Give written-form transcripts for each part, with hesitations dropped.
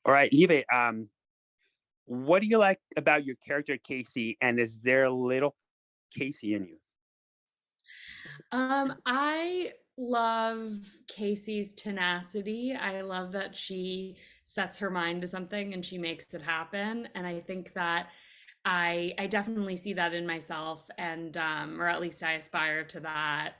All right, Libe, what do you like about your character Casey, and is there a little Casey in you? I love Casey's tenacity. I love that she sets her mind to something and she makes it happen. And I think that I definitely see that in myself, and or at least I aspire to that.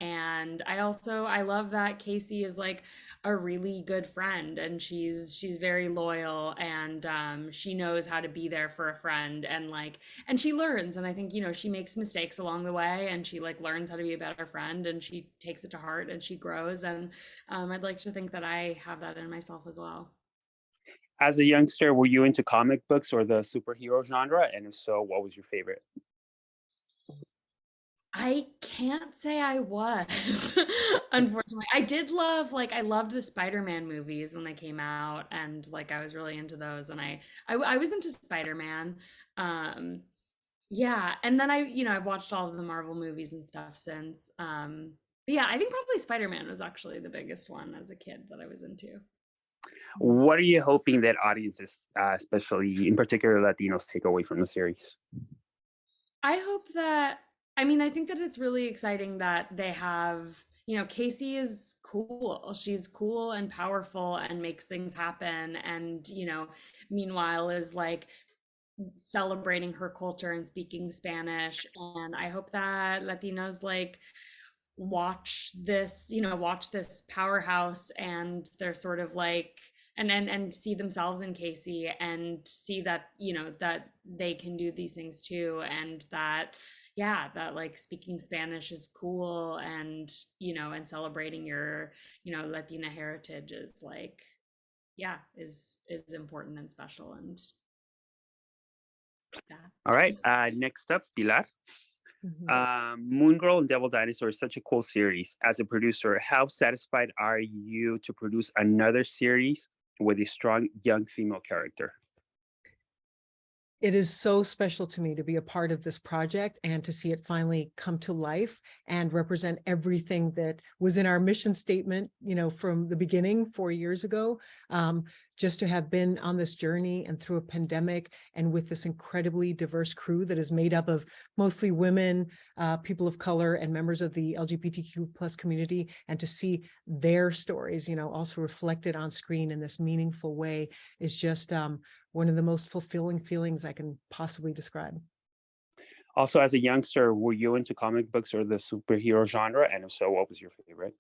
And I love that Casey is like a really good friend, and she's very loyal, and she knows how to be there for a friend, and like and she learns, and I think she makes mistakes along the way, and she like learns how to be a better friend, and she takes it to heart, and she grows, and I'd like to think that I have that in myself as well. As a youngster, were you into comic books or the superhero genre? And if so, what was your favorite? I can't say I was. Unfortunately. I did love I loved the Spider-Man movies when they came out, and like I was really into those, and I was into Spider-Man. Um yeah, and then I've watched all of the Marvel movies and stuff since. But yeah, I think probably Spider-Man was actually the biggest one as a kid that I was into. What are you hoping that audiences, especially in particular Latinos, take away from the series? I hope that, I think that it's really exciting that they have, Casey is cool. She's cool and powerful and makes things happen. And, meanwhile is like celebrating her culture and speaking Spanish. And I hope that Latinos like watch this powerhouse, and they're sort of like and see themselves in Casey, and see that that they can do these things too, and that yeah, that like speaking Spanish is cool, and and celebrating your Latina heritage is like yeah, is important and special, and that. All right, next up, Pilar. Mhm. Moon Girl and Devil Dinosaur is such a cool series. As a producer, how satisfied are you to produce another series with a strong young female character? It is so special to me to be a part of this project and to see it finally come to life and represent everything that was in our mission statement, from the beginning 4 years ago. Just to have been on this journey and through a pandemic, and with this incredibly diverse crew that is made up of mostly women, people of color, and members of the LGBTQ plus community, and to see their stories, also reflected on screen in this meaningful way is just one of the most fulfilling feelings I can possibly describe. Also, as a youngster, were you into comic books or the superhero genre? And if so, what was your favorite?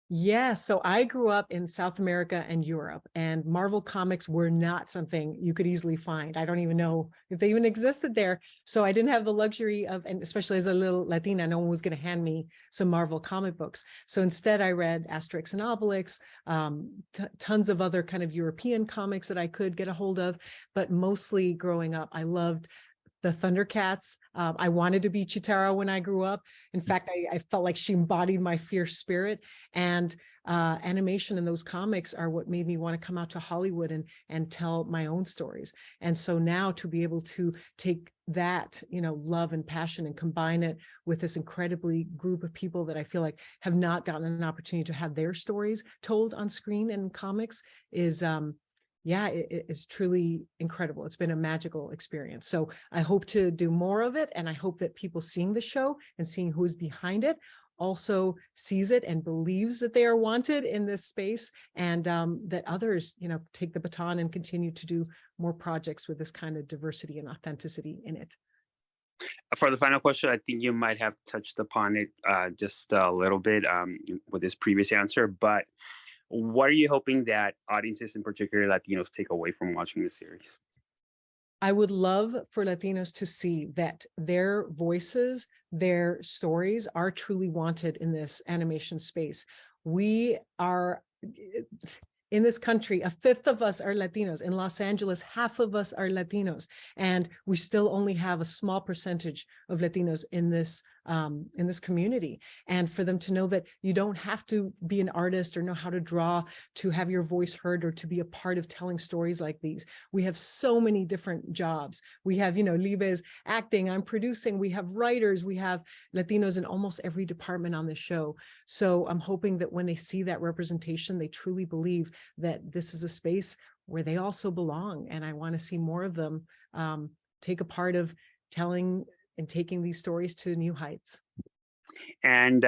Yeah, so I grew up in South America and Europe, and Marvel comics were not something you could easily find. I don't even know if they even existed there. So I didn't have the luxury of, and especially as a little Latina, no one was going to hand me some Marvel comic books. So instead, I read Asterix and Obelix, tons of other kind of European comics that I could get a hold of. But mostly growing up, I loved the Thundercats. I wanted to be Chitara when I grew up. In fact, I felt like she embodied my fierce spirit. And animation in those comics are what made me want to come out to Hollywood and tell my own stories. And so now to be able to take that, love and passion, and combine it with this incredibly group of people that I feel like have not gotten an opportunity to have their stories told on screen and comics is yeah, it's truly incredible. It's been a magical experience. So I hope to do more of it. And I hope that people seeing the show and seeing who's behind it also sees it and believes that they are wanted in this space, and that others, take the baton and continue to do more projects with this kind of diversity and authenticity in it. For the final question, I think you might have touched upon it just a little bit with this previous answer, but what are you hoping that audiences, in particular Latinos, take away from watching the series? I would love for Latinos to see that their voices, their stories are truly wanted in this animation space. We are, in this country, a fifth of us are Latinos. In Los Angeles, half of us are Latinos, and we still only have a small percentage of Latinos in this community. And for them to know that you don't have to be an artist or know how to draw to have your voice heard or to be a part of telling stories like these. We have so many different jobs. We have, Libe's acting, I'm producing, we have writers, we have Latinos in almost every department on the show. So I'm hoping that when they see that representation, they truly believe that this is a space where they also belong. And I want to see more of them take a part of telling and taking these stories to new heights. And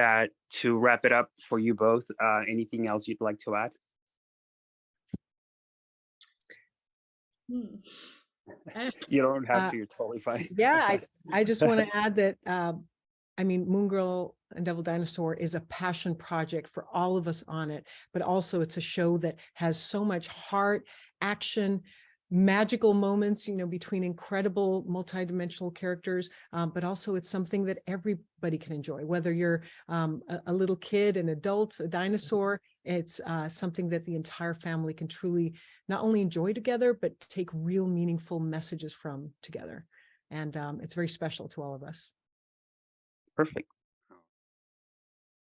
to wrap it up for you both, anything else you'd like to add? You don't have to, you're totally fine. Yeah, I just want to add that, I mean, Moon Girl and Devil Dinosaur is a passion project for all of us on it, but also it's a show that has so much heart, action, magical moments, you know, between incredible multidimensional characters, but also it's something that everybody can enjoy, whether you're a little kid, an adult, a dinosaur. It's something that the entire family can truly not only enjoy together, but take real meaningful messages from together. And it's very special to all of us. Perfect.